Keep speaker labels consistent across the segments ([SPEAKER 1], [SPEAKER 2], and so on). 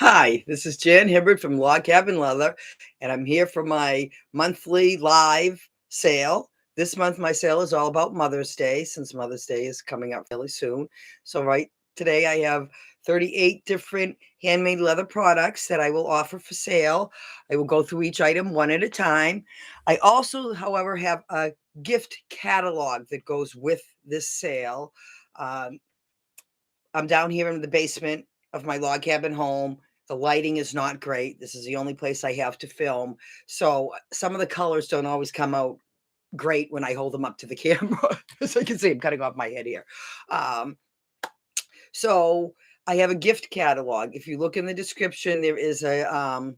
[SPEAKER 1] Hi, this is Jan Hibbert from Log Cabin Leather, and I'm here for my monthly live sale. This month, my sale is all about Mother's Day, since Mother's Day is coming up really soon. So, right today, I have 38 different handmade leather products that I will offer for sale. I will go through each item one at a time. I also, however, have a gift catalog that goes with this sale. Um, I'm down here in the basement of my log cabin home. The lighting is not great. This is the only place I have to film. So some of the colors don't always come out great when I hold them up to the camera. As you can see, I'm cutting off my head here. Um, so I have a gift catalog. If you look in the description, there is a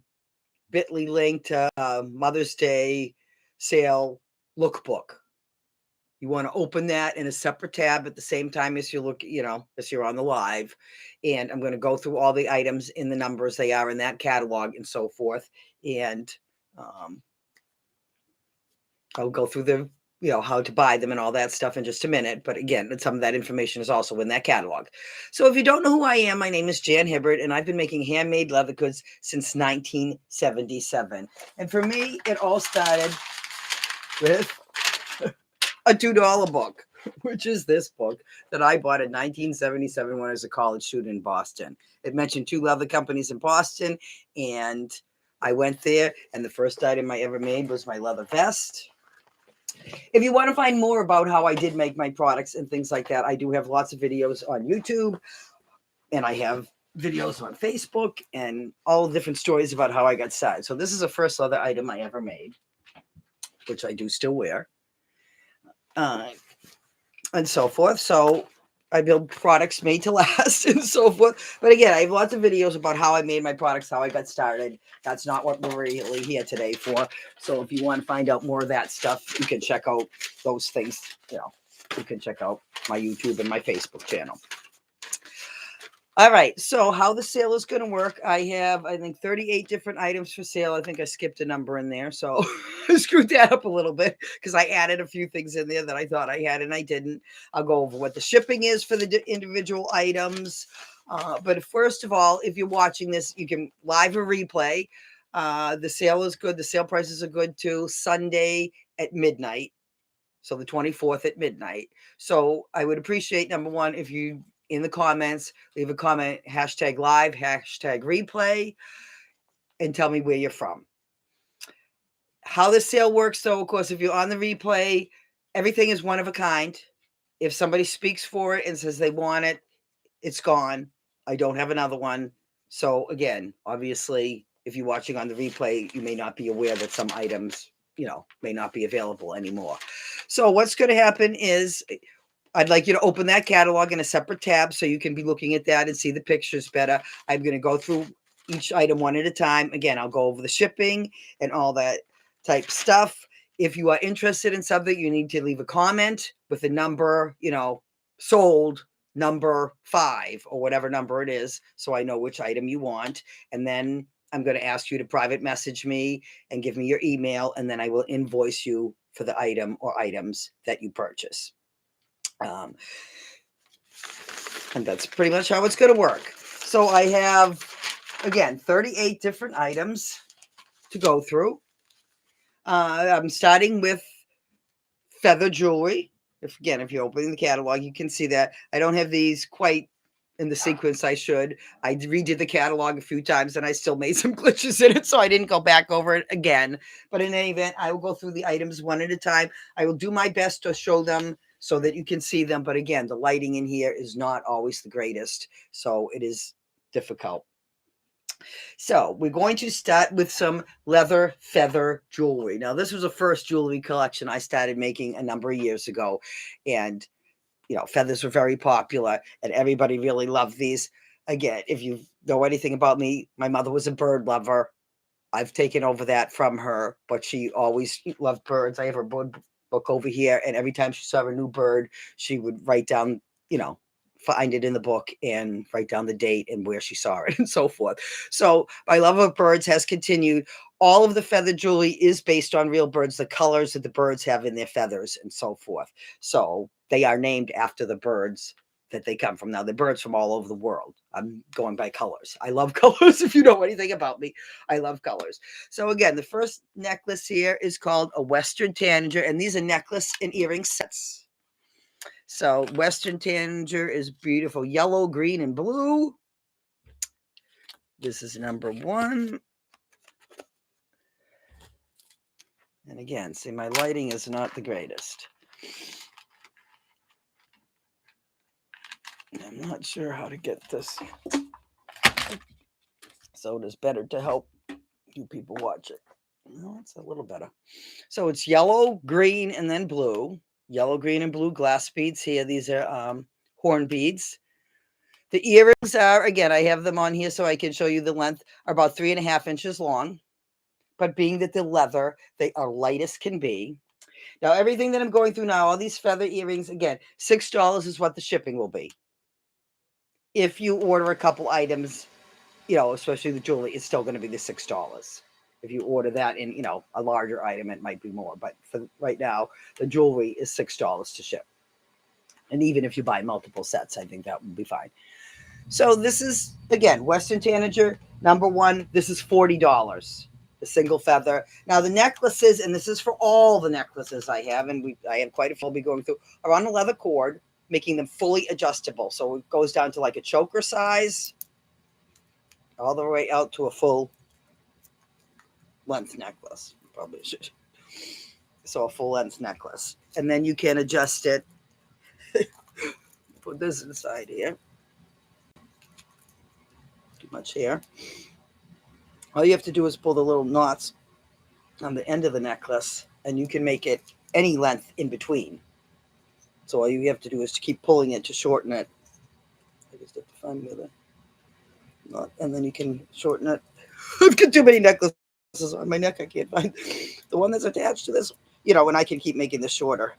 [SPEAKER 1] bit.ly link to Mother's Day sale lookbook. You want to open that in a separate tab at the same time as you look, as you're on the live. And I'm going to go through all the items in the numbers they are in that catalog and so forth. And um, I'll go through how to buy them and all that stuff in just a minute. But again, some of that information is also in that catalog. So if you don't know who I am, my name is Jan Hibbert, and I've been making handmade leather goods since 1977. And for me, it all started with a $2 book, which is this book that I bought in 1977 when I was a college student in Boston. It mentioned 2 leather companies in Boston, and I went there, and the first item I ever made was my leather vest. If you want to find more about how I did make my products and things like that, I do have lots of videos on YouTube, and I have videos on Facebook and all different stories about how I got started. So this is the first leather item I ever made, which I do still wear. And so forth. So I build products made to last and so forth. But again, I have lots of videos about how I made my products, how I got started. That's not what we're really here today for. So if you want to find out more of that stuff, you can check out those things. You can check out my YouTube and my Facebook channel. All right, so how the sale is going to work, I have, I think, 38 different items for sale. I think I skipped a number in there, so I screwed that up a little bit because I added a few things in there that I thought I had and I didn't. I'll go over what the shipping is for the individual items. But first of all, if you're watching this, you can live or replay. The sale is good. The sale prices are good too. Sunday at midnight. So the 24th at midnight. So I would appreciate, number one, if you in the comments, leave a comment, hashtag live, hashtag replay, and tell me where you're from. How the sale works, though, of course, if you're on the replay, everything is one of a kind. If somebody speaks for it and says they want it, it's gone. I don't have another one. So again, obviously, if you're watching on the replay, you may not be aware that some items, may not be available anymore. So what's going to happen is I'd like you to open that catalog in a separate tab so you can be looking at that and see the pictures better. I'm going to go through each item one at a time. Again, I'll go over the shipping and all that type stuff. If you are interested in something, you need to leave a comment with the number, sold number 5 or whatever number it is, so I know which item you want. And then I'm going to ask you to private message me and give me your email, and then I will invoice you for the item or items that you purchase. And that's pretty much how it's going to work. So I have, again, 38 different items to go through. I'm starting with feather jewelry. If you're opening the catalog, you can see that I don't have these quite in the sequence I should. I redid the catalog a few times and I still made some glitches in it, so I didn't go back over it again. But in any event, I will go through the items one at a time. I will do my best to show them so that you can see them. But again, the lighting in here is not always the greatest, so it is difficult. So we're going to start with some leather feather jewelry. Now, this was the first jewelry collection I started making a number of years ago. And, feathers were very popular and everybody really loved these. Again, if you know anything about me, my mother was a bird lover. I've taken over that from her, but she always loved birds. I have her bird book over here. And every time she saw a new bird, she would write down, find it in the book and write down the date and where she saw it and so forth. So my love of birds has continued. All of the feather jewelry is based on real birds, the colors that the birds have in their feathers and so forth. So they are named after the birds that they come from. Now, they're birds from all over the world. I'm going by colors. I love colors. If you know anything about me, I love colors. So again, the first necklace here is called a Western Tanager, and these are necklace and earring sets. So Western Tanager is beautiful. Yellow, green, and blue. This is number 1. And again, see, my lighting is not the greatest. I'm not sure how to get this. So it is better to help you people watch it. No, it's a little better. So it's yellow, green, and then blue. Yellow, green, and blue glass beads here. These are horn beads. The earrings are, again, I have them on here so I can show you the length, are about 3.5 inches long. But being that they're leather, they are light as can be. Now, everything that I'm going through now, all these feather earrings, again, $6 is what the shipping will be. If you order a couple items, especially the jewelry, it's still going to be the $6. If you order that in, a larger item, it might be more. But for right now, the jewelry is $6 to ship. And even if you buy multiple sets, I think that would be fine. So this is, again, Western Tanager, number 1. This is $40, the single feather. Now, the necklaces, and this is for all the necklaces I have, and I have quite a few I'll be going through, are on a leather cord, making them fully adjustable. So it goes down to like a choker size, all the way out to a full length necklace. Probably should. So a full length necklace. And then you can adjust it. Put this inside here. Too much hair. All you have to do is pull the little knots on the end of the necklace, and you can make it any length in between. So all you have to do is to keep pulling it to shorten it. I just have to find the other knot, and then you can shorten it. I've got too many necklaces on my neck. I can't find the one that's attached to this. And I can keep making this shorter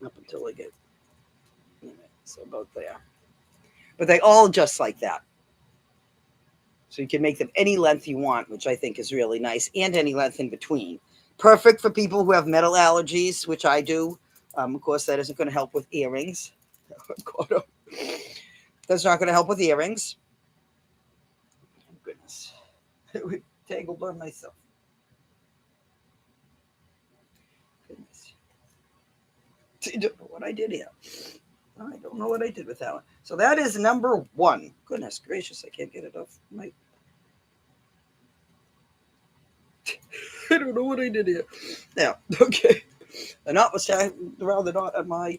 [SPEAKER 1] up until I get, so about there. But they all just like that. So you can make them any length you want, which I think is really nice, and any length in between. Perfect for people who have metal allergies, which I do. Of course, that isn't going to help with earrings. That's not going to help with earrings. Oh, goodness. It tangled on myself. Goodness. I don't know what I did here. I don't know what I did with that one. So that is number 1. Goodness gracious, I can't get it off my... I don't know what I did here. Now, okay. The knot was tied around the knot on my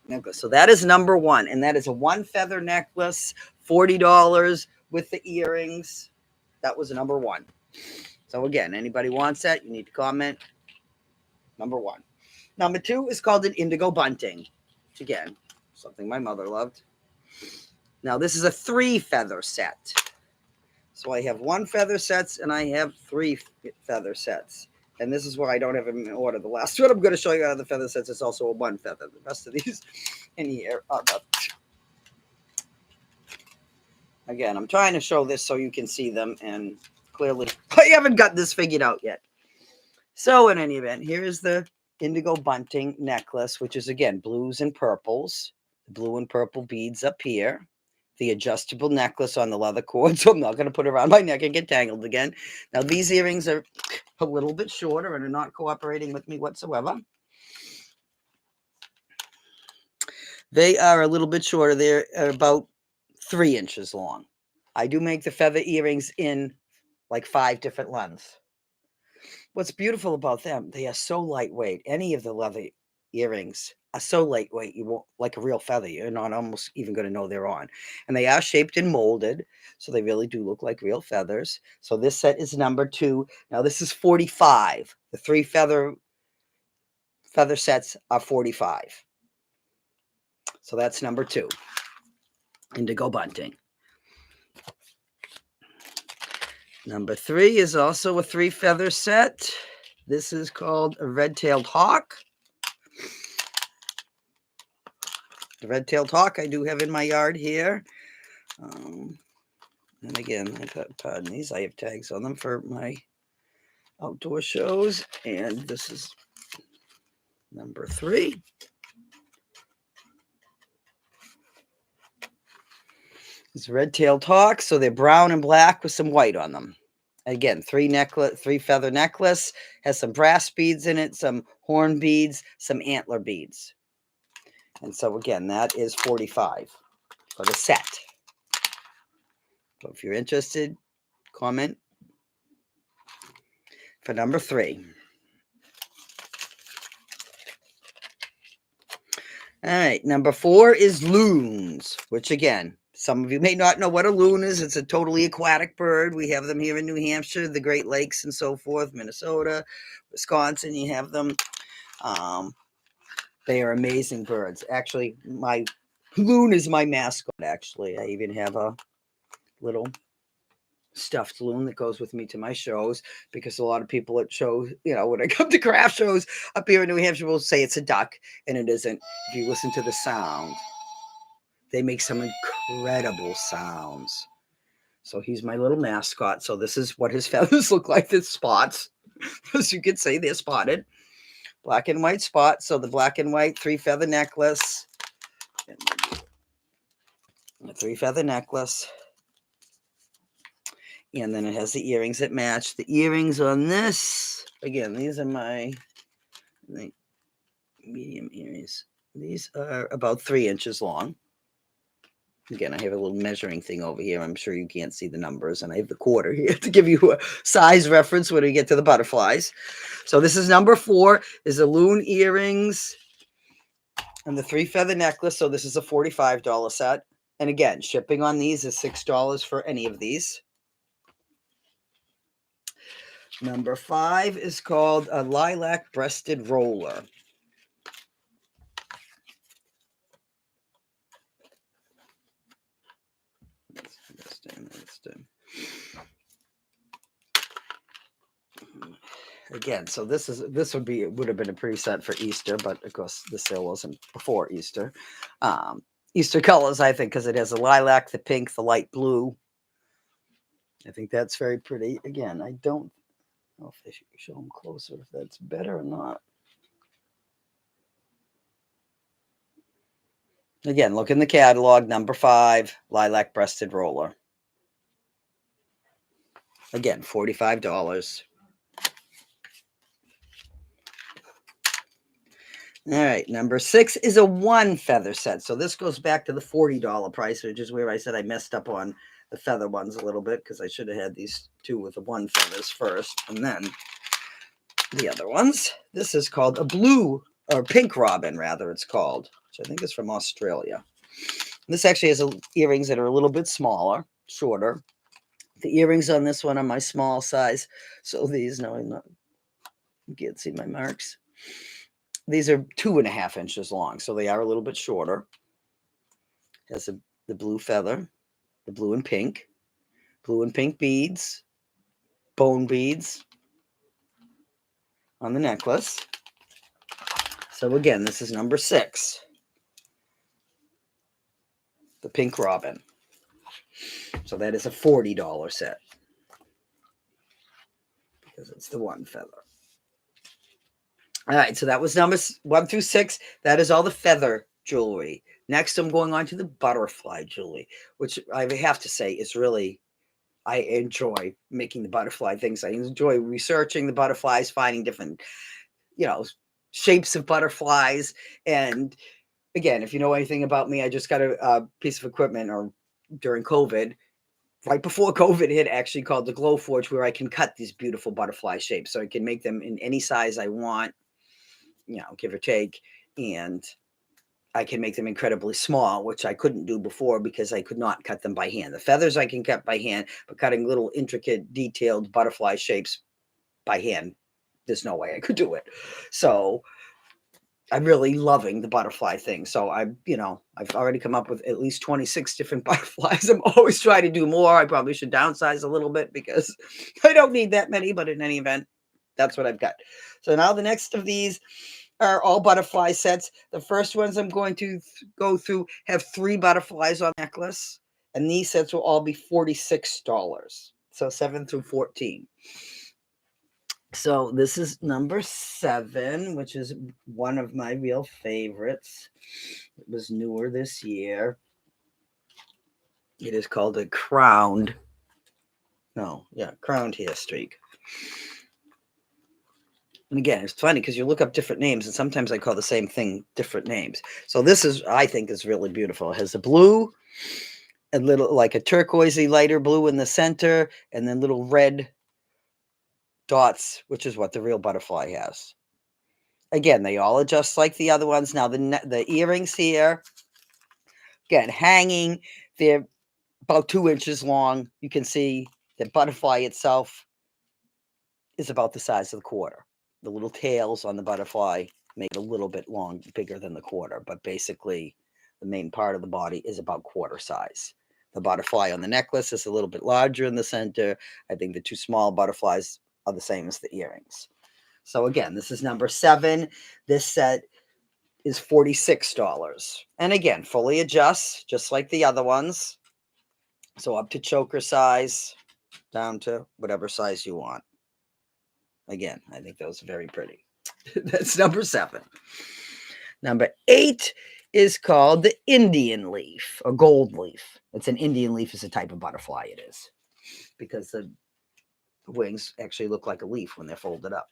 [SPEAKER 1] necklace. So that is number 1. And that is a 1 feather necklace, $40 with the earrings. That was number 1. So again, anybody wants that, you need to comment. Number 1. Number 2 is called an indigo bunting. Which again, something my mother loved. Now this is a 3 feather set. So I have 1 feather sets and I have 3 feather sets. And this is why I don't have them in order. The last one I'm going to show you out of the feather sets is also a 1 feather. The rest of these in here are the... Again, I'm trying to show this so you can see them, and clearly I haven't got this figured out yet. So in any event, here is the indigo bunting necklace, which is again blues and purples. The blue and purple beads up here. The adjustable necklace on the leather cord, so I'm not going to put it around my neck and get tangled again. Now, these earrings are a little bit shorter and are not cooperating with me whatsoever. They are a little bit shorter. They're about 3 inches long. I do make the feather earrings in like 5 different lengths. What's beautiful about them, they are so lightweight. Any of the leather earrings are so lightweight, you won't, like a real feather, you're not almost even going to know they're on. And they are shaped and molded, so they really do look like real feathers. So this set is number 2. Now this is 45. The 3 feather sets are 45. So that's number 2. Indigo bunting. Number 3 is also a 3 feather set. This is called a red-tailed hawk. The red-tailed hawk I do have in my yard here. And again, pardon these, I have tags on them for my outdoor shows. And this is number 3. It's red-tailed hawks, so they're brown and black with some white on them. Again, three feather necklace, has some brass beads in it, some horn beads, some antler beads. And so again, that is $45 for the set. So if you're interested, comment for number 3. All right, number 4 is loons, which again, some of you may not know what a loon is. It's a totally aquatic bird. We have them here in New Hampshire, the Great Lakes and so forth, Minnesota, Wisconsin, you have them. They are amazing birds. Actually, my loon is my mascot, actually. I even have a little stuffed loon that goes with me to my shows, because a lot of people at shows, when I come to craft shows up here in New Hampshire, will say it's a duck, and it isn't. If you listen to the sound, they make some incredible sounds. So he's my little mascot. So this is what his feathers look like. There's spots. As you can see, they're spotted. Black and white spots. So the black and white 3-feather necklace. A 3-feather necklace. And then it has the earrings that match. The earrings on this, again, these are my medium earrings. These are about 3 inches long. Again, I have a little measuring thing over here. I'm sure you can't see the numbers. And I have the quarter here to give you a size reference when we get to the butterflies. So this is number 4, is the loon earrings and the 3-feather necklace. So this is a $45 set. And again, shipping on these is $6 for any of these. Number 5 is called a lilac breasted roller. Again, so this would have been a pretty set for Easter, but of course the sale wasn't before Easter. Easter colors, I think, because it has the lilac, the pink, the light blue. I think that's very pretty. Again, I don't know if I should show them closer, if that's better or not. Again, look in the catalog, number 5, lilac breasted roller. Again, $45. All right, number 6 is a 1-feather set. So this goes back to the $40 price, which is where I said I messed up on the feather ones a little bit, because I should have had these 2 with the 1 feathers first, and then the other ones. This is called a blue, or pink robin, rather, it's called, which I think is from Australia. This actually has earrings that are a little bit smaller, shorter. The earrings on this one are my small size. So these, no, you can't see my marks. These are 2.5 inches long, so they are a little bit shorter. Has the blue feather, the blue and pink beads, bone beads on the necklace. So again, this is number 6, the pink robin. So that is a $40 set, because it's the 1 feather. All right, so that was numbers 1 through 6. That is all the feather jewelry. Next, I'm going on to the butterfly jewelry, which I have to say is really, I enjoy making the butterfly things. I enjoy researching the butterflies, finding different, shapes of butterflies. And again, if you know anything about me, I just got a piece of equipment, or during COVID, right before COVID hit, actually, called the Glow Forge, where I can cut these beautiful butterfly shapes. So I can make them in any size I want, give or take. And I can make them incredibly small, which I couldn't do before because I could not cut them by hand. The feathers I can cut by hand, but cutting little intricate, detailed butterfly shapes by hand, there's no way I could do it. So I'm really loving the butterfly thing. So I've already come up with at least 26 different butterflies. I'm always trying to do more. I probably should downsize a little bit because I don't need that many, but in any event, that's what I've got. So now the next of these are all butterfly sets. The first ones I'm going to go through have 3 butterflies on the necklace, and these sets will all be $46. So 7 through 14. So this is number 7, which is one of my real favorites. It was newer this year. It is called a crowned, no, yeah, crowned hair streak. And again, it's funny because you look up different names, and sometimes I call the same thing different names. So this is, I think, is really beautiful. It has a blue, a little like a turquoisey lighter blue in the center, and then little red dots, which is what the real butterfly has. Again, they all adjust like the other ones. Now the earrings here, again, hanging, they're about 2 inches long. You can see the butterfly itself is about the size of the quarter. The little tails on the butterfly make it a little bit bigger than the quarter, but basically the main part of the body is about quarter size. The butterfly on the necklace is a little bit larger in the center. I think the two small butterflies are the same as the earrings. So again, this is number 7. This set is $46. And again, fully adjusts just like the other ones. So up to choker size, down to whatever size you want. Again, I think those are very pretty. That's number 7. Number 8 is called the Indian leaf or gold leaf. It's an Indian leaf is a type of butterfly it is because the wings actually look like a leaf when they're folded up.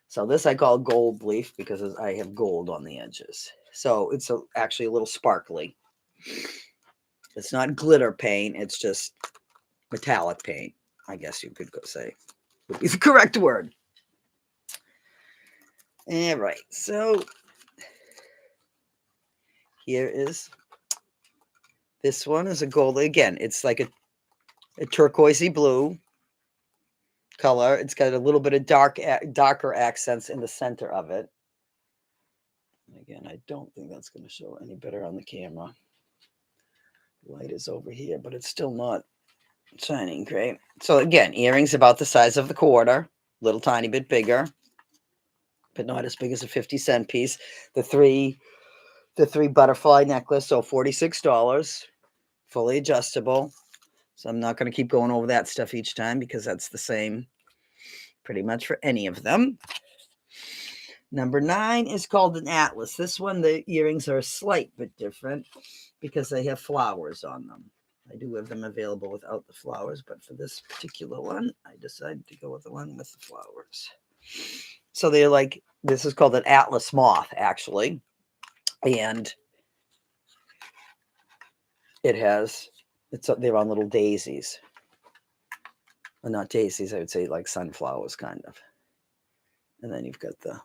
[SPEAKER 1] So this I call gold leaf because I have gold on the edges. So it's actually a little sparkly. It's not glitter paint. It's just metallic paint, I guess you could say would be the correct word. All right, so here is, this one is a gold. Again, it's like a turquoisey blue color. It's got a little bit of darker accents in the center of it. Again, I don't think that's going to show any better on the camera. Light is over here, but it's still not shining great. So again, earrings about the size of the quarter, little tiny bit bigger, but not as big as a 50-cent piece. The three butterfly necklace, so $46, fully adjustable. So I'm not going to keep going over that stuff each time because that's the same pretty much for any of them. Number 9 is called an atlas. This one, the earrings are a slight bit different because they have flowers on them. I do have them available without the flowers, but for this particular one, I decided to go with the one with the flowers. So they're like, this is called an atlas moth, actually. And it has, they're on little daisies. Well, not daisies, I would say like sunflowers, kind of. And then you've got the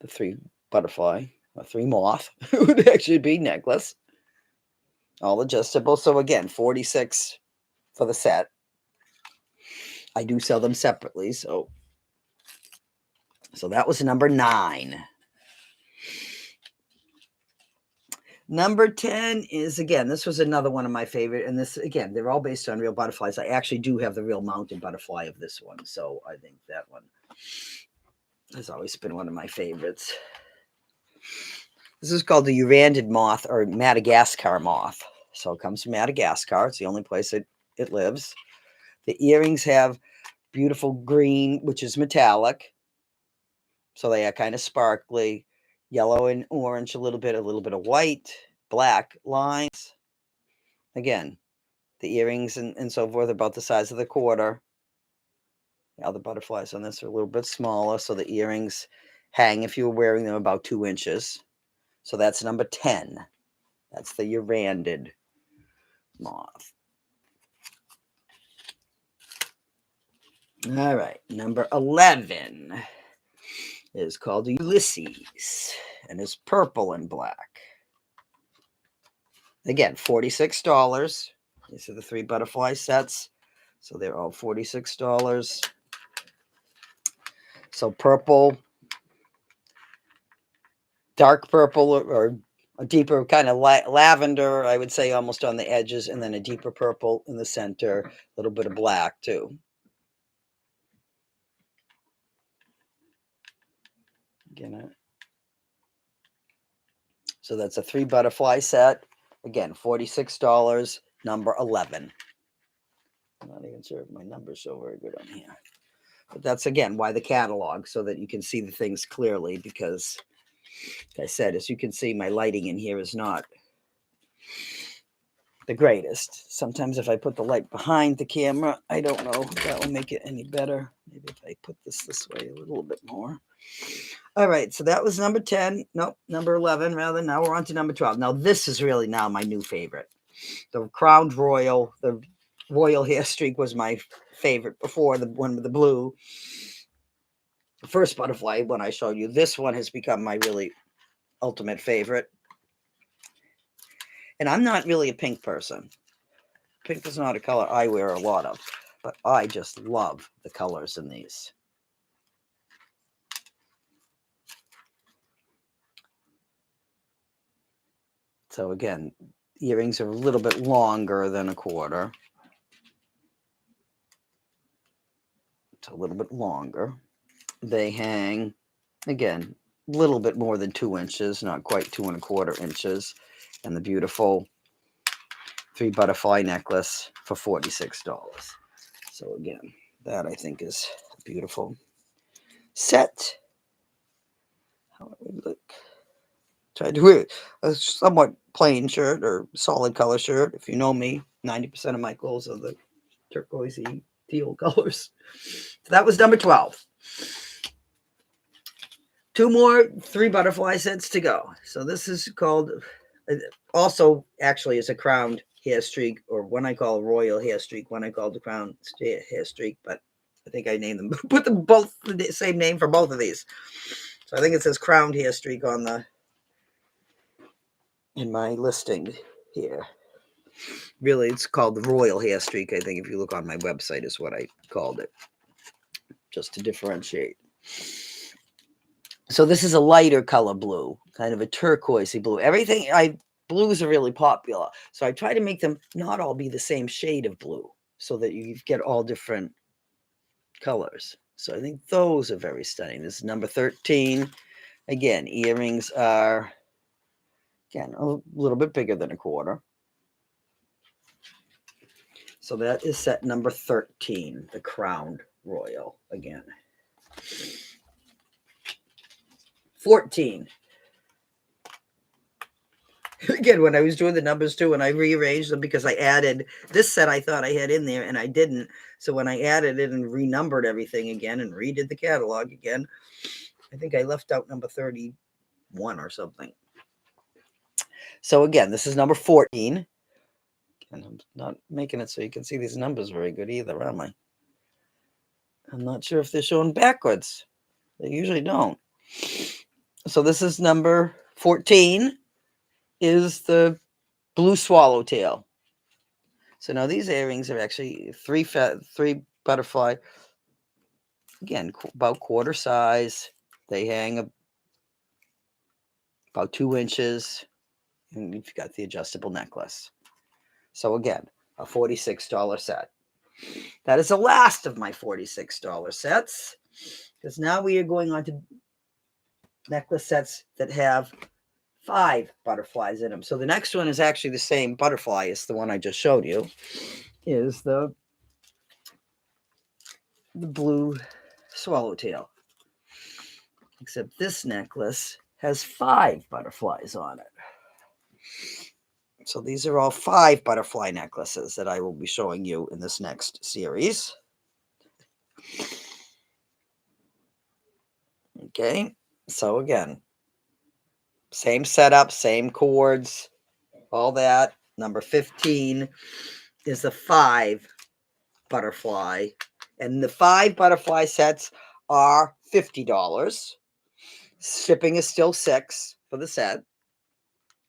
[SPEAKER 1] 3 butterfly, or 3 moth, would actually be necklace. All adjustable. So again, $46 for the set. I do sell them separately, so that was number 9. Number 10 is, again, this was another one of my favorite. And this, again, they're all based on real butterflies. I actually do have the real mounted butterfly of this one. So I think that one has always been one of my favorites. This is called the Urandid moth or Madagascar moth. So it comes from Madagascar. It's the only place it lives. The earrings have beautiful green, which is metallic. So they are kind of sparkly. Yellow and orange, a little bit of white, black lines. Again, the earrings and so forth are about the size of the quarter. The other butterflies on this are a little bit smaller, so the earrings hang, if you were wearing them, about 2 inches. So that's number 10. That's the Urandid moth. All right, number 11 is called Ulysses, and is purple and black. Again, $46. These are the 3 butterfly sets, so they're all $46. So purple, dark purple, or a deeper kind of lavender, I would say, almost on the edges, and then a deeper purple in the center, a little bit of black too. Again, so that's a 3 butterfly set. Again, $46, number 11. I'm not even sure if my numbers show very good on here. But that's, again, why the catalog, so that you can see the things clearly, because, like I said, as you can see, my lighting in here is not the greatest. Sometimes if I put the light behind the camera, I don't know if that will make it any better. Maybe if I put this way a little bit more. All right, so that was number 10. Nope, number 11 rather. Now we're on to number 12. Now this is really now my new favorite. The Crowned Royal, the Royal Hair Streak was my favorite before, the one with the blue. The first butterfly one I showed you. This one has become my really ultimate favorite. And I'm not really a pink person. Pink is not a color I wear a lot of, but I just love the colors in these. So again, earrings are a little bit longer than a quarter. It's a little bit longer. They hang, again, a little bit more than 2 inches, not quite 2¼ inches. And the beautiful 3 butterfly necklace for $46. So again, that I think is a beautiful set. How do we look? Try to wear a somewhat plain shirt or solid color shirt. If you know me, 90% of my clothes are the turquoisey teal colors. So that was number 12. 2 more 3 butterfly sets to go. So this is called, also actually is a crowned hair streak, or one I call royal hair streak, one I call the crowned hair streak, but I think I named them, put them both the same name for both of these. So I think it says crowned hair streak on the, in my listing here. Really, it's called the royal hair streak. I think if you look on my website is what I called it, just to differentiate. So this is a lighter color blue, kind of a turquoisey blue. Blues are really popular. So I try to make them not all be the same shade of blue so that you get all different colors. So I think those are very stunning. This is number 13. Again, earrings are, again, a little bit bigger than a quarter. So that is set number 13, the Crowned Royal again. 14. Again, when I was doing the numbers too, and I rearranged them because I added this set I thought I had in there and I didn't. So when I added it and renumbered everything again and redid the catalog again, I think I left out number 31 or something. So again, this is number 14. And I'm not making it so you can see these numbers very good either, am I? I'm not sure if they're shown backwards. They usually don't. So this is number 14, is the blue swallowtail. So now these earrings are actually three butterfly. Again, about quarter size. They hang about 2 inches. And you've got the adjustable necklace. So again, a $46 set. That is the last of my $46 sets, because now we are going on to necklace sets that have 5 butterflies in them. So the next one is actually the same butterfly as the one I just showed you, is the blue swallowtail. Except this necklace has 5 butterflies on it. So these are all 5 butterfly necklaces that I will be showing you in this next series. Okay, so again, same setup, same cords, all that. Number 15 is the 5 butterfly. And the 5 butterfly sets are $50. Shipping is still $6 for the set.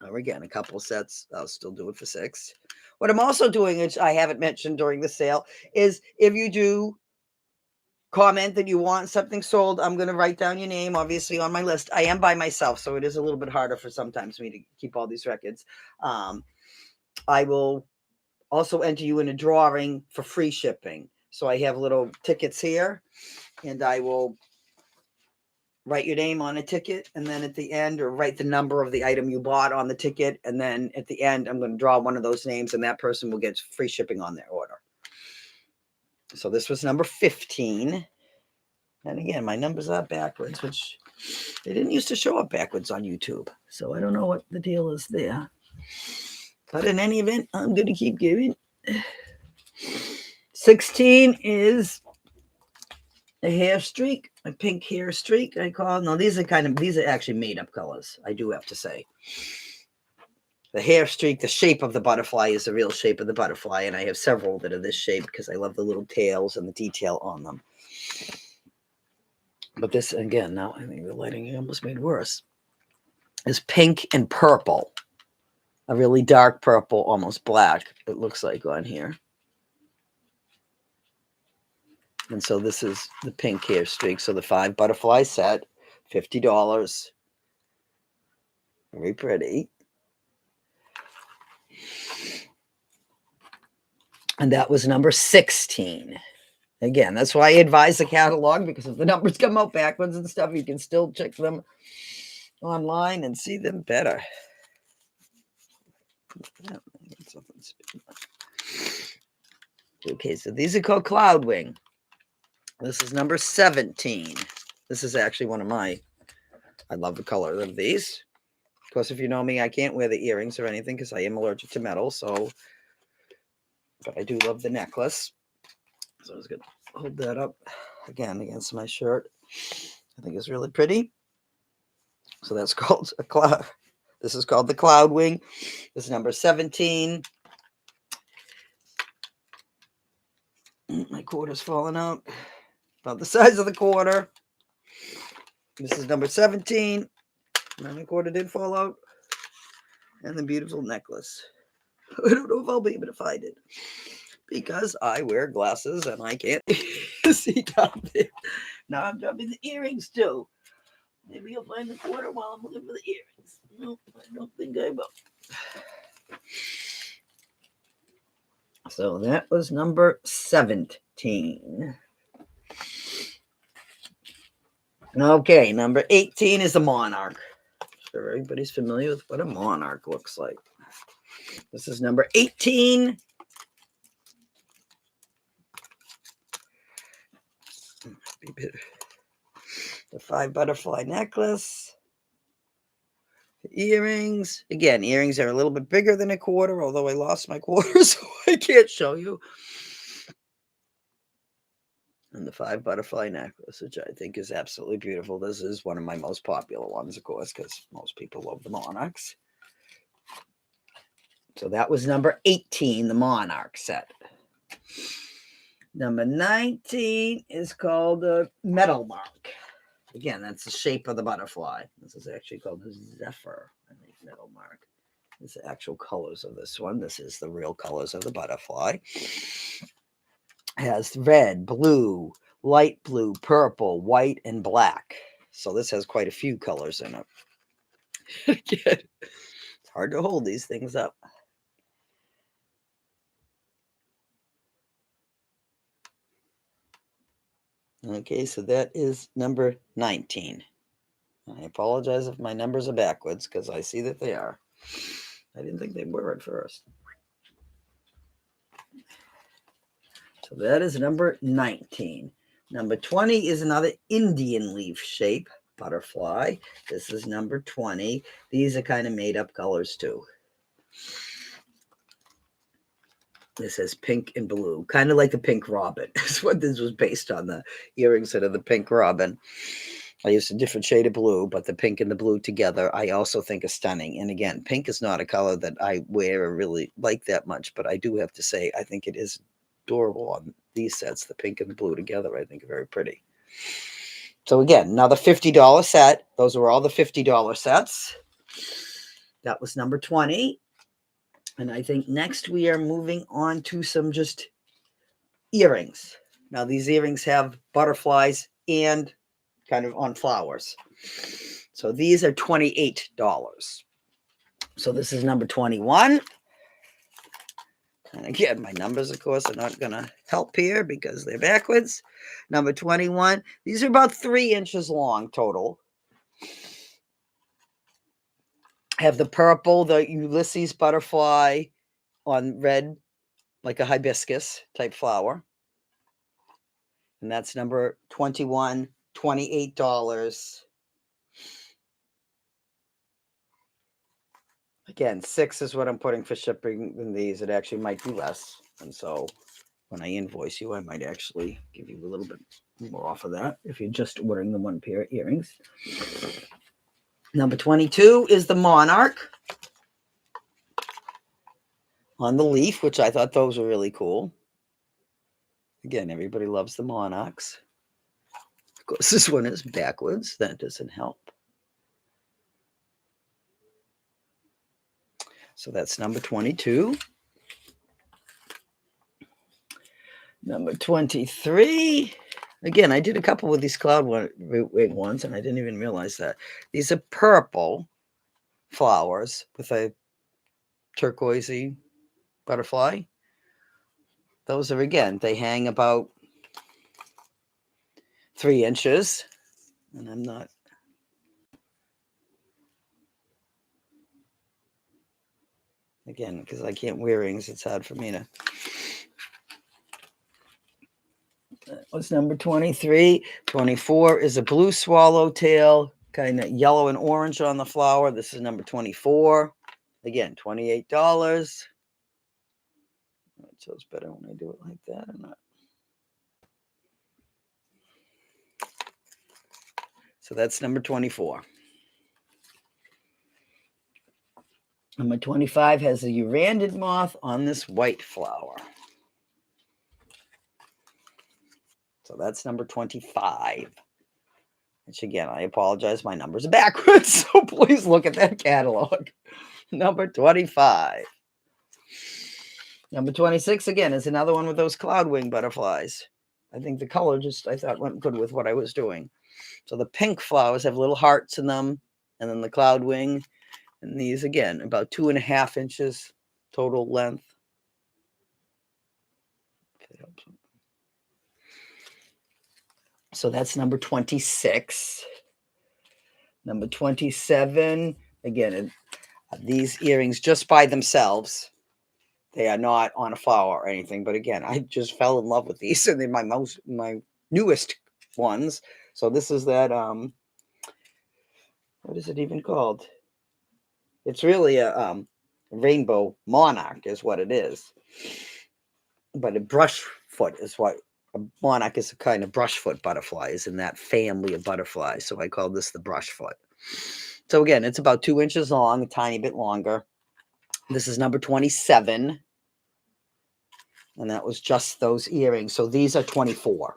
[SPEAKER 1] Or again, a couple sets, I'll still do it for $6. What I'm also doing, which I haven't mentioned during the sale, is if you do comment that you want something sold, I'm going to write down your name, obviously, on my list. I am by myself, so it is a little bit harder for sometimes me to keep all these records. I will also enter you in a drawing for free shipping. So I have little tickets here, and I will write your name on a ticket, and then at the end, or write the number of the item you bought on the ticket, and then at the end, I'm going to draw one of those names, and that person will get free shipping on their order. So this was number 15. And again, my numbers are backwards, which they didn't used to show up backwards on YouTube. So I don't know what the deal is there. But in any event, I'm going to keep giving. 16 is a hair streak, a pink hair streak, I call it. No, these are actually made up colors, I do have to say. The hair streak, the shape of the butterfly is the real shape of the butterfly, and I have several that are this shape because I love the little tails and the detail on them. But this, again, now I think the lighting almost made worse, is pink and purple. A really dark purple, almost black, it looks like on here. And so this is the pink hair streak. So the 5 butterfly set, $50. Very pretty. And that was number 16. Again, that's why I advise the catalog, because if the numbers come out backwards and stuff, you can still check them online and see them better. Okay, so these are called Cloud Wing. This is number 17. This is actually one of I love the color of these. Of course, if you know me, I can't wear the earrings or anything because I am allergic to metal. So, but I do love the necklace. So I was going to hold that up again against my shirt. I think it's really pretty. So that's called a cloud. This is called the Cloud Wing. This is number 17. My quarter's falling out. About the size of the quarter. This is number 17. My quarter did fall out. And the beautiful necklace. I don't know if I'll be able to find it, because I wear glasses and I can't see down there. Now I'm dropping the earrings too. Maybe you'll find the quarter while I'm looking for the earrings. No, I don't think I will. So that was number 17. Okay, number 18 is a monarch. Sure, everybody's familiar with what a monarch looks like. This is number 18. The 5 butterfly necklace. The earrings. Again, earrings are a little bit bigger than a quarter, although I lost my quarter, so I can't show you. And the 5 butterfly necklace, which I think is absolutely beautiful. This is one of my most popular ones, of course, because most people love the monarchs. So that was number 18, the monarch set. Number 19 is called the metal mark. Again, that's the shape of the butterfly. This is actually called the Zephyr, I think, metal mark. These are the actual colors of this one. This is the real colors of the butterfly. It has red, blue, light blue, purple, white, and black. So this has quite a few colors in it. Again, it's hard to hold these things up. Okay, so that is number 19. I apologize if my numbers are backwards, because I see that they are. I didn't think they were at first. So that is number 19. Number 20 is another Indian leaf shape butterfly. This is number 20. These are kind of made up colors too. This is pink and blue, kind of like the pink robin. That's what this was based on, the earrings that are the pink robin. I used a different shade of blue, but the pink and the blue together, I also think is stunning. And again, pink is not a color that I wear or really like that much, but I do have to say, I think it is adorable on these sets. The pink and the blue together, I think, are very pretty. So again, another $50 set. Those were all the $50 sets. That was number 20. And I think next we are moving on to some just earrings. Now these earrings have butterflies and kind of on flowers. So these are $28. So this is number 21. And again, my numbers, of course, are not going to help here because they're backwards. Number 21. These are about 3 inches long total. Have the purple, the Ulysses butterfly on red, like a hibiscus type flower. And that's number 21, $28. Again, 6 is what I'm putting for shipping in these. It actually might be less. And so when I invoice you, I might actually give you a little bit more off of that if you're just ordering the 1 pair of earrings. Number 22 is the Monarch on the leaf, which I thought those were really cool. Again, everybody loves the Monarchs. Of course, this one is backwards. That doesn't help. So that's number 22. Number 23. Again, I did a couple with these cloud wing ones, and I didn't even realize that. These are purple flowers with a turquoisey butterfly. Those are, again, they hang about 3 inches. And I'm not. Again, because I can't wear rings, it's hard for me to. That was number 23. 24 is a blue swallowtail, kind of yellow and orange on the flower. This is number 24. Again, $28. It shows better when I do it like that or not. So that's number 24. Number 25 has a urandid moth on this white flower. So that's number 25. Which again, I apologize, my numbers are backwards. So please look at that catalog. Number 25. Number 26, again, is another one with those cloud wing butterflies. I think the color just, I thought, went good with what I was doing. So the pink flowers have little hearts in them. And then the cloud wing. And these, again, about 2.5 inches total length. So that's number 26. Number 27, again, these earrings just by themselves, they are not on a flower or anything. But again, I just fell in love with these, and they're my newest ones. So this is that what is it even called? It's really a rainbow monarch, is what it is. But a brush foot is what a monarch is. A kind of brush foot butterfly, is in that family of butterflies. So I call this the brush foot. So again, it's about 2 inches long, a tiny bit longer. This is number 27. And that was just those earrings. So these are 24.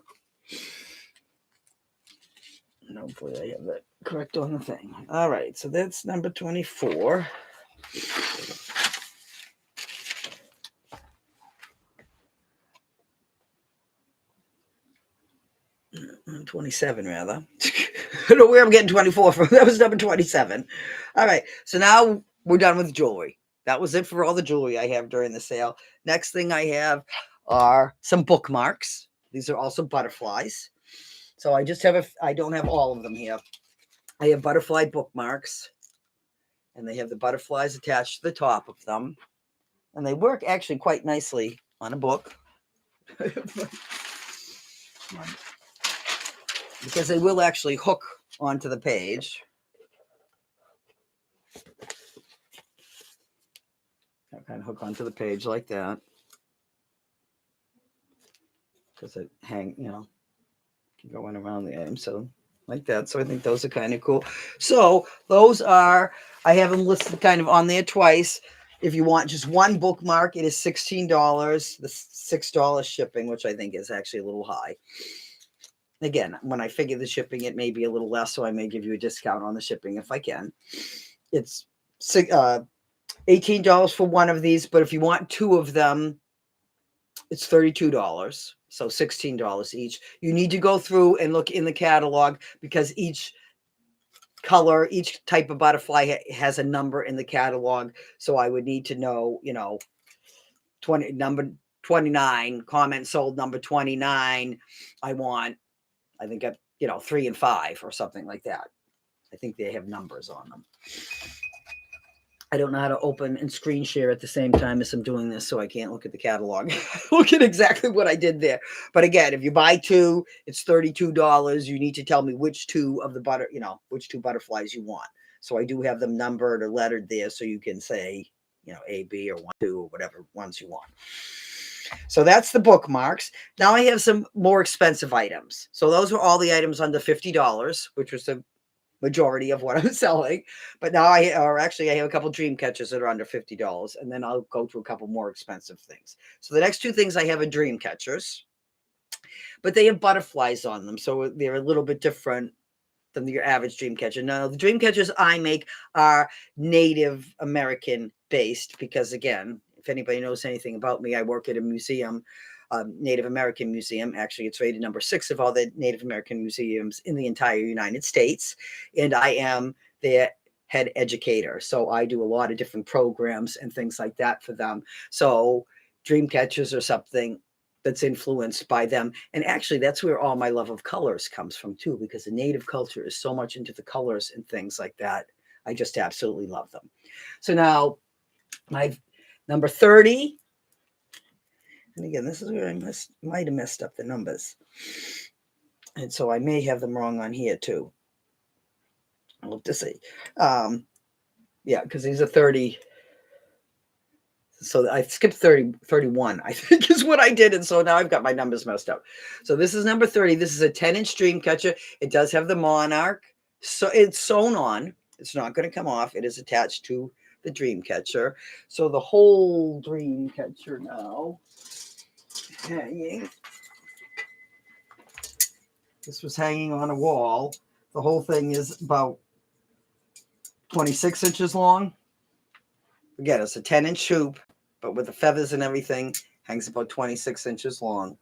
[SPEAKER 1] And hopefully I have that correct on the thing. All right, so that's number 24. 27 rather. I don't know where I'm getting 24 from. That was number 27. All right, so now we're done with jewelry. That was it for all the jewelry I have during the sale. Next thing I have are some bookmarks. These are also butterflies. So I just have I don't have all of them here. I have butterfly bookmarks, and they have the butterflies attached to the top of them. And they work actually quite nicely on a book. Because they will actually hook onto the page. I kind of hook onto the page like that. Because it going around the end. So like that. So I think those are kind of cool. So those are, I have them listed kind of on there twice. If you want just one bookmark, it is $16. The $6 shipping, which I think is actually a little high. Again, when I figure the shipping, it may be a little less, so I may give you a discount on the shipping if I can. It's $18 for one of these, but if you want 2 of them, it's $32. So $16 each. You need to go through and look in the catalog, because each color, each type of butterfly has a number in the catalog. So I would need to know, number 29, comment sold number 29. I think 3 and 5 or something like that. I think they have numbers on them. I don't know how to open and screen share at the same time as I'm doing this, so I can't look at the catalog. Look at exactly what I did there. But again, if you buy 2, it's $32. You need to tell me which 2 of the which 2 butterflies you want. So I do have them numbered or lettered there so you can say, A, B, or 1, 2, or whatever ones you want. So that's the bookmarks. Now I have some more expensive items. So those were all the items under $50, which was the majority of what I'm selling. But now I have a couple dream catchers that are under $50, and then I'll go to a couple more expensive things. So the next two things I have are dream catchers, but they have butterflies on them, so they're a little bit different than your average dream catcher. Now, the dream catchers I make are Native American based because, again, if anybody knows anything about me, I work at a museum, Native American museum. Actually, it's rated number 6 of all the Native American museums in the entire United States, and I am their head educator. So I do a lot of different programs and things like that for them. So dream catchers are something that's influenced by them. And actually, that's where all my love of colors comes from, too, because the Native culture is so much into the colors and things like that. I just absolutely love them. So now, my number 30, and again, this is where I might have messed up the numbers. And so I may have them wrong on here, too. I'll have to see. Yeah, because these are 30. So I skipped 31, I think is what I did. And so now I've got my numbers messed up. So this is number 30. This is a 10-inch dream catcher. It does have the monarch. So it's sewn on. It's not going to come off. It is attached to the dream catcher. So the whole dream catcher now hanging. This was hanging on a wall. The whole thing is about 26 inches long. Again, it's a 10-inch hoop, but with the feathers and everything, hangs about 26 inches long.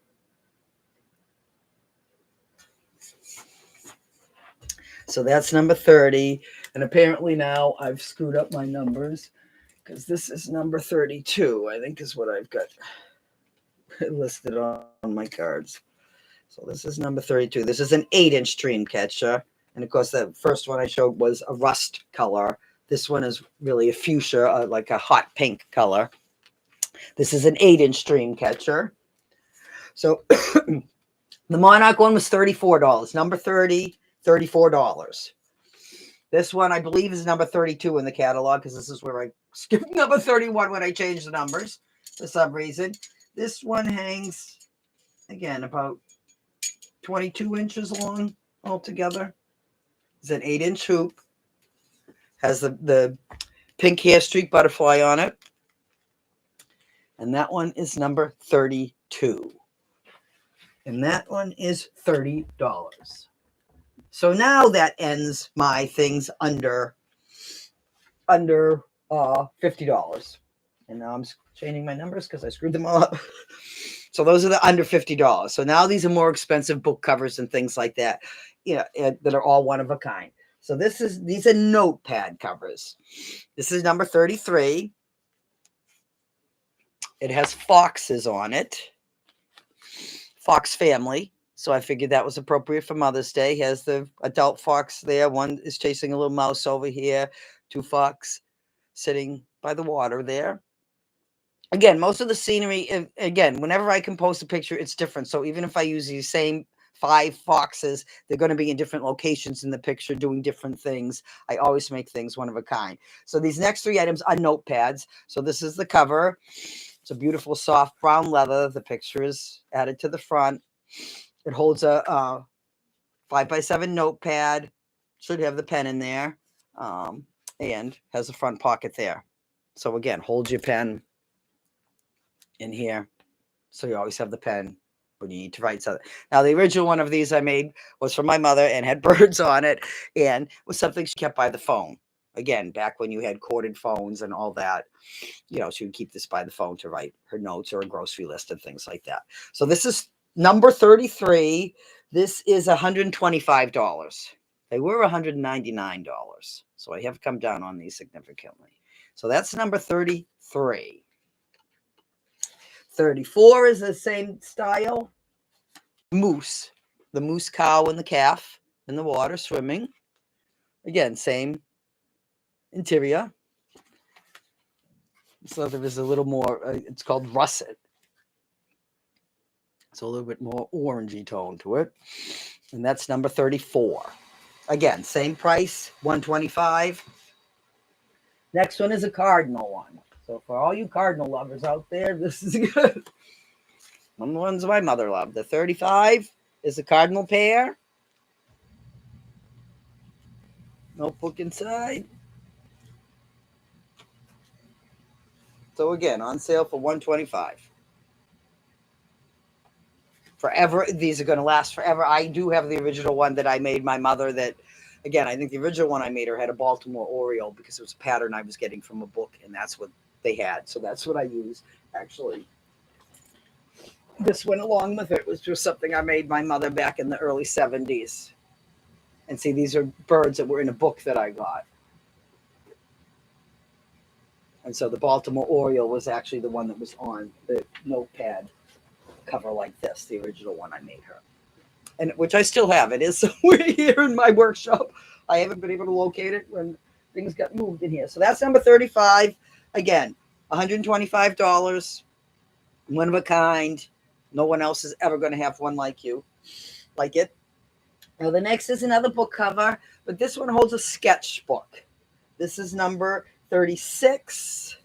[SPEAKER 1] So that's number 30. And apparently now I've screwed up my numbers because this is number 32, I think is what I've got listed on my cards. So this is number 32. This is an 8-inch dream catcher. And of course, the first one I showed was a rust color. This one is really a fuchsia, like a hot pink color. This is an 8-inch dream catcher. So the Monarch one was $34. Number 30, $34. This one, I believe, is number 32 in the catalog because this is where I skipped number 31 when I changed the numbers for some reason. This one hangs, again, about 22 inches long altogether. It's an 8-inch hoop. Has the pink hair streak butterfly on it. And that one is number 32. And that one is $30. So now that ends my things under $50. And now I'm changing my numbers because I screwed them all up. So those are the under $50. So now these are more expensive book covers and things like that, that are all one of a kind. So these are notepad covers. This is number 33. It has foxes on it. Fox family. So I figured that was appropriate for Mother's Day. Has the adult fox there. One is chasing a little mouse over here. 2 fox sitting by the water there. Again, most of the scenery, again, whenever I can post a picture, it's different. So even if I use these same 5 foxes, they're going to be in different locations in the picture doing different things. I always make things one of a kind. So these next 3 items are notepads. So this is the cover. It's a beautiful soft brown leather. The picture is added to the front. It holds a 5x7 notepad. Should have the pen in there. And has a front pocket there. So again, hold your pen in here. So you always have the pen when you need to write something. Now, the original one of these I made was for my mother and had birds on it and was something she kept by the phone. Again, back when you had corded phones and all that, she would keep this by the phone to write her notes or a grocery list and things like that. So this is number 33. This is $125. They were $199. So I have come down on these significantly. So that's number 33. 34 is the same style. Moose. The moose cow and the calf in the water swimming. Again, same interior. So there is a little more, it's called russet. It's a little bit more orangey tone to it. And that's number 34. Again, same price, $125. Next one is a cardinal one. So for all you cardinal lovers out there, this is good. One of the ones my mother loved. The 35 is a cardinal pair. Notebook inside. So again, on sale for $125. Forever. These are going to last forever. I do have the original one that I made my mother that, again, I think the original one I made her had a Baltimore Oriole because it was a pattern I was getting from a book, and that's what they had. So that's what I used. Actually, this went along with it. It was just something I made my mother back in the early 70s. And see, these are birds that were in a book that I got. And so the Baltimore Oriole was actually the one that was on the notepad cover like this, the original one I made her. And which I still have. It is somewhere here in my workshop. I haven't been able to locate it when things got moved in here. So that's number 35. Again, $125. One of a kind. No one else is ever going to have one like it. Now the next is another book cover, but this one holds a sketchbook. This is number 36,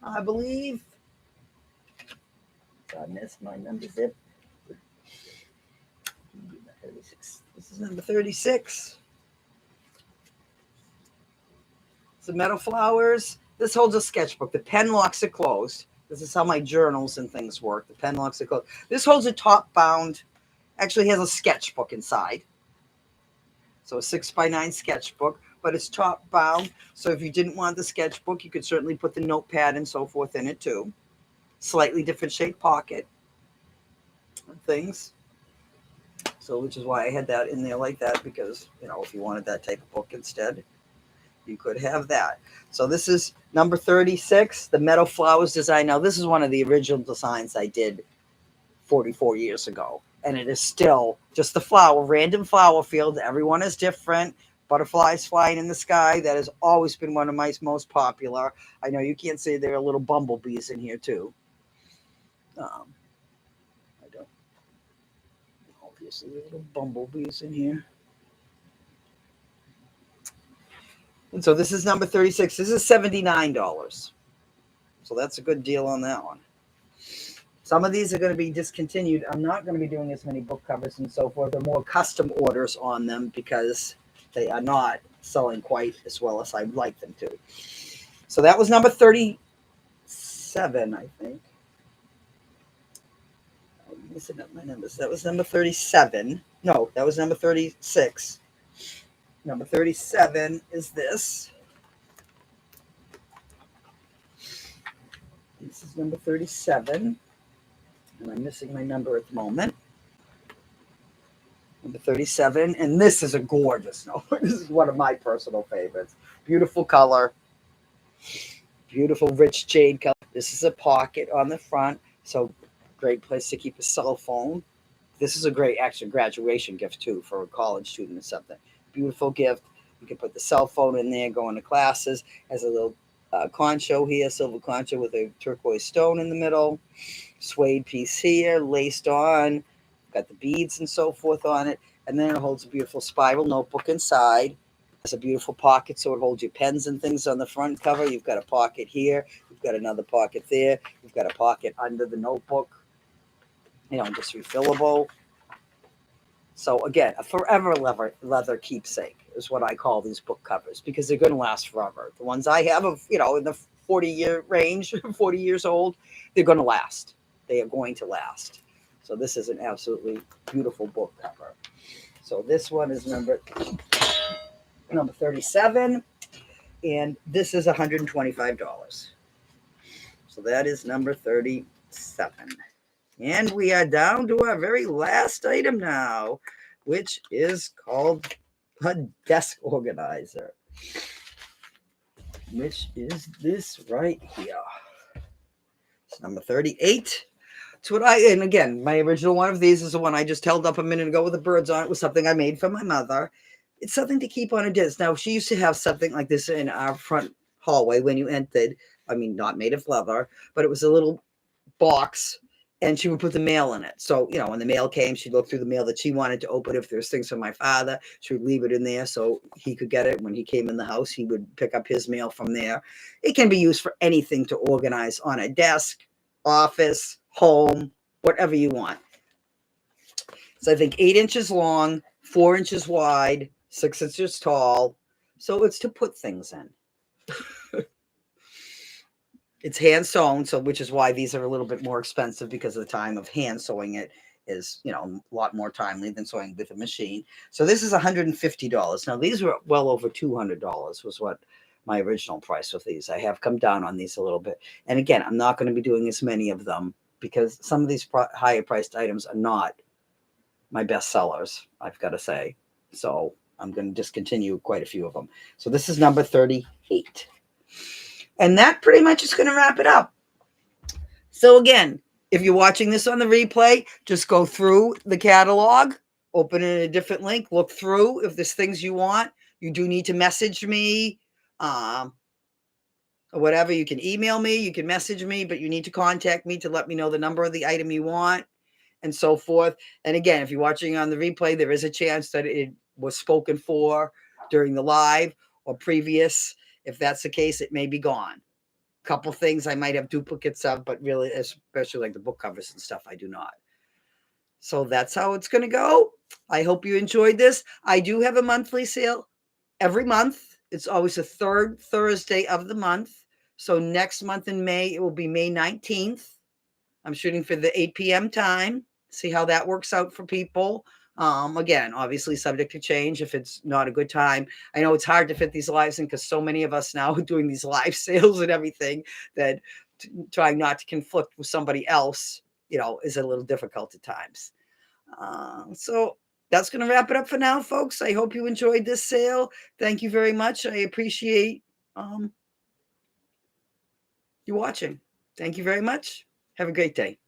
[SPEAKER 1] I believe. I missed my number zip. 36. This is number 36. It's the Meadow Flowers. This holds a sketchbook. The pen locks are closed. This is how my journals and things work. The pen locks are closed. This holds a top bound, actually has a sketchbook inside. So a 6x9 sketchbook, but it's top bound. So if you didn't want the sketchbook, you could certainly put the notepad and so forth in it too. Slightly different shaped pocket and things. So which is why I had that in there like that, because, you know, if you wanted that type of book instead, you could have that. So this is number 36, the Meadow Flowers design. Now this is one of the original designs I did 44 years ago. And it is still just the flower, random flower field. Everyone is different. Butterflies flying in the sky. That has always been one of my most popular. I know you can't say there are little bumblebees in here too. I don't. Obviously, there are little bumblebees in here. And so this is number 36. This is $79. So that's a good deal on that one. Some of these are going to be discontinued. I'm not going to be doing as many book covers and so forth. There are more custom orders on them because they are not selling quite as well as I'd like them to. So that was number 37, I think. I'm missing up my numbers. That was number 37. No, that was number 36. Number 37 is this. This is number 37. And I'm missing my number at the moment. Number 37. And this is a gorgeous notebook. This is one of my personal favorites. Beautiful color. Beautiful rich jade color. This is a pocket on the front. So great place to keep a cell phone. This is a great actually graduation gift too for a college student or something. Beautiful gift. You can put the cell phone in there, go into classes. Has a little concho here, silver concho with a turquoise stone in the middle. Suede piece here, laced on. Got the beads and so forth on it. And then it holds a beautiful spiral notebook inside. It has a beautiful pocket so it holds your pens and things on the front cover. You've got a pocket here. You've got another pocket there. You've got a pocket under the notebook. You know, just refillable. So again, a forever leather keepsake is what I call these book covers because they're going to last forever. The ones I have of, you know, in the 40-year range, 40 years old, they're going to last. They are going to last. So this is an absolutely beautiful book cover. So this one is number 37, and this is $125. So that is number 37. And we are down to our very last item now, which is called a desk organizer, which is this right here. It's number 38. It's what and again, my original one of these is the one I just held up a minute ago with the birds on it. It was something I made for my mother. It's something to keep on a desk. Now, she used to have something like this in our front hallway when you entered. I mean, not made of leather, but it was a little box. and she would put the mail in it. So, you know, when the mail came, she'd look through the mail that she wanted to open. If there's things from my father, she would leave it in there so he could get it. When he came in the house, he would pick up his mail from there. It can be used for anything to organize on a desk, office, home, whatever you want. So I think 8 inches long, 4 inches wide, 6 inches tall. So it's to put things in. It's hand sewn, so which is why these are a little bit more expensive, because of the time of hand sewing it is, you know, a lot more timely than sewing with a machine. So this is $150. Now these were well over $200 was what my original price with these. I have come down on these a little bit. And again, I'm not going to be doing as many of them because some of these higher priced items are not my best sellers, I've got to say. So I'm going to discontinue quite a few of them. So this is number 38. And that pretty much is going to wrap it up. So again, if you're watching this on the replay, just go through the catalog, open it in a different link, look through. If there's things you want, you do need to message me or whatever. You can email me, you can message me, but you need to contact me to let me know the number of the item you want and so forth. And again, if you're watching on the replay, there is a chance that it was spoken for during the live or previous. If that's the case, it may be gone. Couple things I might have duplicates of, but really, especially like the book covers and stuff, I do not. So that's how it's going to go. I hope you enjoyed this. I do have a monthly sale every month. It's always the third Thursday of the month. So next month in May, it will be May 19th. I'm shooting for the 8 p.m. time. See how that works out for people. Again, obviously subject to change if it's not a good time. I know it's hard to fit these lives in because so many of us now are doing these live sales and everything that trying not to conflict with somebody else, you know, is a little difficult at times. So that's going to wrap it up for now, folks. I hope you enjoyed this sale. Thank you very much. I appreciate you watching. Thank you very much. Have a great day.